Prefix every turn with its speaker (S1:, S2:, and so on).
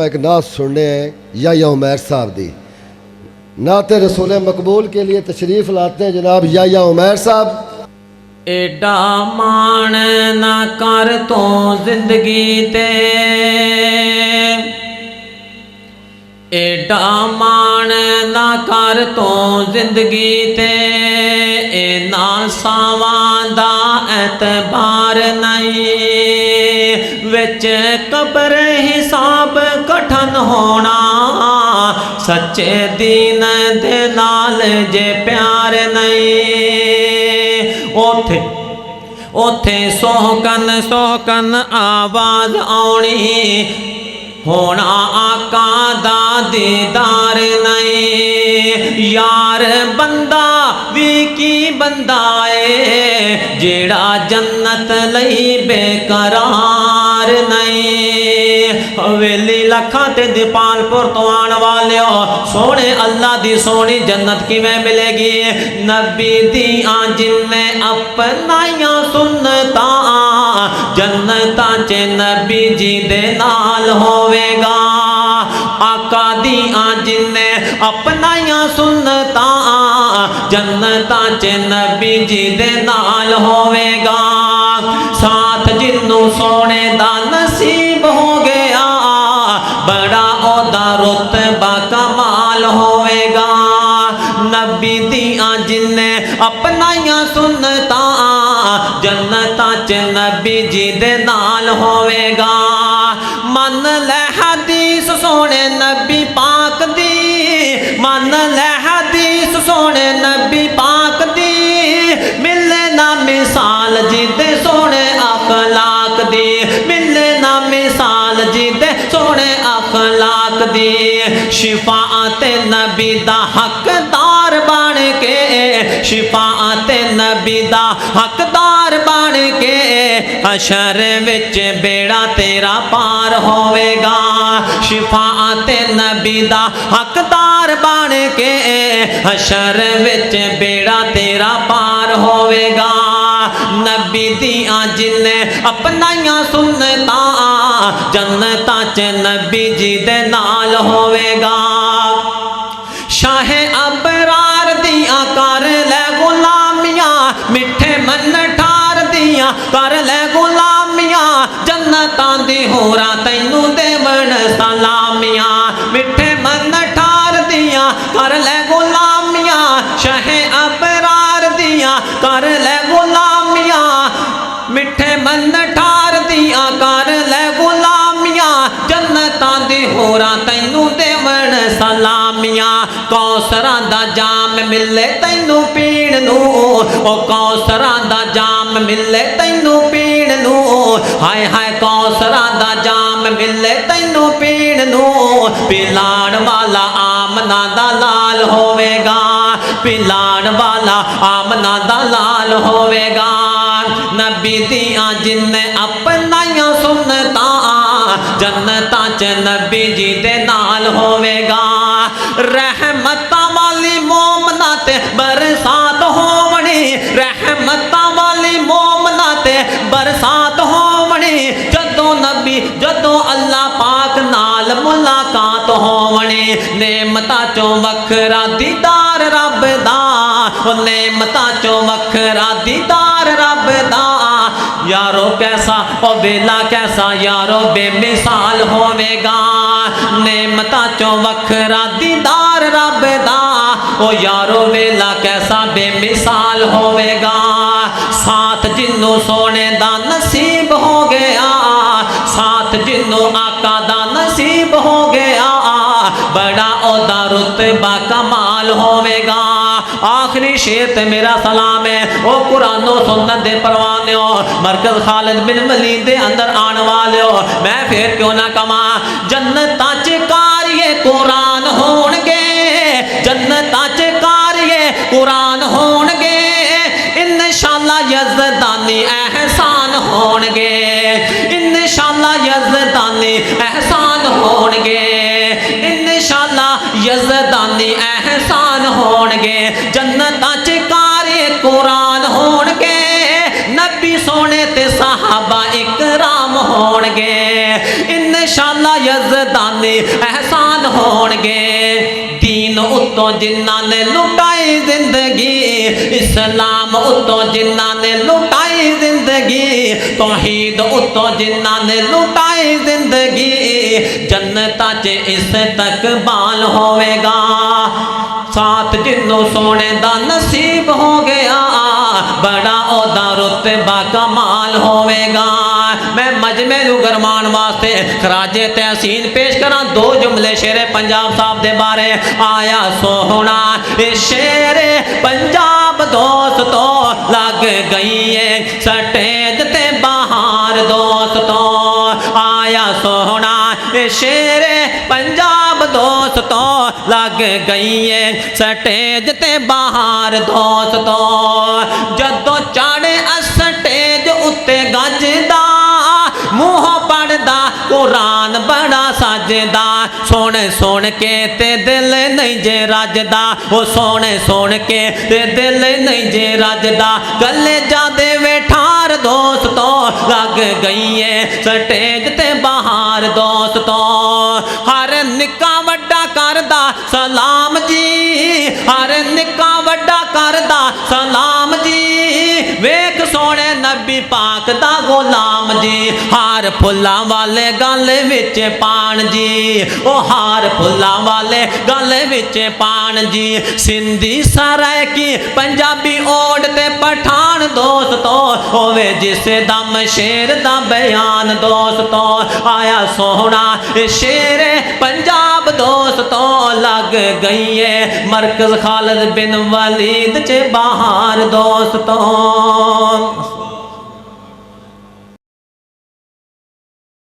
S1: एक नात सुनने या उमैर साहब दी नाते रसूल मकबूल के लिए तशरीफ़ लाते हैं जनाब या उमैर साहब।
S2: एडा मान ना कर तो जिंदगी ते, एडा मान ना कर तो जिंदगी ते, ना सावां दा एतबार नहीं, विच कब्र हिसाब कठन होना, सच्चे दीन दे नाल जे प्यार नहीं। ओथे ओथे सोहकन सोहकन आवाज आउणी, होना आका दा दीदार नहीं। यार बंदा भी की बंदा है, जेड़ा जन्नत लई बेकरार नहीं। हवेली लखा ते दीपालपुर तो आन वाले सोने अल्लाह दी सोनी जन्नत किवें मिलेगी। नबी दियां जिन्ने अपनाइयां सुन्नता, जन्नतां च नबी जी दे नाल होवेगा। आका दियां जिन्ने अपनाइयां सुन्नता, जन्नतां च नबी जी दे नाल होवेगा। साथ जिन्नू सोने दा नसीब हो गया, बड़ा ओदा रुतबा कमाल होवेगा। नबी दियां जिन्ने अपनाइयां सुन्नता, जन्नतां च नबी जी दे नाल होवेगा। मन ले हदीस सोने नबी पाक दी, मन ले हदीस सोने नबी पाक दी, मिले ना मिसाल जिदे सोने अखलाक दी, मिले ना मिसाल जिदे सोने अखलाक दी। शिफाअत नबी दा हकदार बन के, शिफाअत नबी दा हकदार बन के, हशर विच बेड़ा तेरा पार होवेगा। शिफाअत नबी दा हकदार बन के, हशर विच बेड़ा तेरा पार होवेगा। नबी दियां जिन्ने अपनाइयां सुन्नता, जन्नतां च नबी जी दे नाल होवेगा। शाहे अबरार दियां कर ले गुलामियां, मिठे मन ठार दियां कर ले गुलामियां, जन्नतां दी होरा तैनू देवन सलामियां। मिठे मन ठार दियां कर ले गुलामियां, शाहे अबरार दियां कर ले गुलामियां, मिठे मन ठार दियां कर ले गुलामियां, जन्नतां दी होरा तैनू देवन सलामियां। कौसरां दा जाम मिले तैनू पीण नू, ओ कौसरां दा जाम मिले तैनू पीण नू, हाय हाय कौसरां दा जाम मिले तैनू पीण नू। पिलाण वाला आमना दा लाल होवेगा, पिलाण वाला आमना दा लाल होवेगा। नबी दियां जिन्ने अपनाइयां सुन्नता, जन्नतां च नबी जी दे नाल होवेगा। रहमतां वाली मोमना ते बरसात होवनी, रहमतां वाली मोमना ते बरसात होवनी, जदों नबी जदों अल्लाह पाक नाल मुलाकात होवनी। नेमतां चों वखरा दीदार रब दा, नेमतां चों वखरा दीदार रब दा। यारो कैसा ओ बेला कैसा यारो बेमिसाल होवेगा। नेमतां चों वखरा दीदार रब दा, ओ यारो वेला कैसा बेमिसाल होवेगा। साथ जिन्नू सोने दा नसीब हो गया, साथ जिन्नू आका दा नसीब हो गया, बड़ा ओदा रुतबा कमाल होवेगा। आखिरी शेर ते मेरा सलाम है ओ कुरानो सुन्नत दे परवानियो, मरकज खालिद बिन वलीद दे अंदर आने वालियो। मैं फिर क्यों ना कमा, जन्नतां च कारिए कुरान होणगे, जन्नतां च कारिए कुरान होणगे, इंशाअल्लाह यज़दानी एहसान होणगे, इंशाअल्लाह यज़दानी एहसान होणगे, इंशाअल्लाह यज़दानी एहसान होणगे। जन्नतां च कारिए कुरान होणगे, नबी सोने ते सहाबा इकराम होणगे, इंशाअल्लाह यज़दानी एहसान होणगे। दीन उत्तों जिन्हां ने लुटाई जिंदगी, इस्लाम उत्तों जिन्हां ने लुटाई जिंदगी, तौहीद उत्तों जिन्हां ने लुटाई जिंदगी, जन्नतां च इस तक बाल होवेगा। साथ जिन्नों सोने दा नसीब हो गया, बड़ा ओदा रुतबा कमाल होवेगा। मैं मजमे नूं गरमान वास्ते खराजे तहसीन पेश करा दो जुमले शेरे पंजाब साहब दे बारे। आया सोहना शेरे पंजाब दोस्तों, लग गई है स्टेज ते बहार दोस्तों। आया सोहना शेरे पंजाब दोस्तों, लग गई है स्टेज ते बहार दोस्तों। जदों चाड़े स्टेज उत्ते गजदा, मुँह पढ़दा कुरान बड़ा सजदा, सुन सुन के ते दिल नहीं जे रजदा, वो सुन सुन के ते दिल नहीं जे रजदा। गले जादे वेठार दोस्तों, लग गई है स्टेज ते बहार दोस्तों। हर निक्का वड्डा करदा सलाम जी, हर निक्का वड्डा करदा सलाम जी, वेख सोने नबी पाक दा गुलाम जी। हार फुल्लां वाले गल विच पान जी, ओ हार फुल्लां वाले गल विच पान जी। सिंधी सरायकी पंजाबी ओड ते पठान दोस्तों, होवे जिस दम शेर दा बयान दोस्तों। आया सोहना शेरे पंजाब दोस्तों, लग गई है मरकज खालिद बिन वलीद च बहार दोस्तों।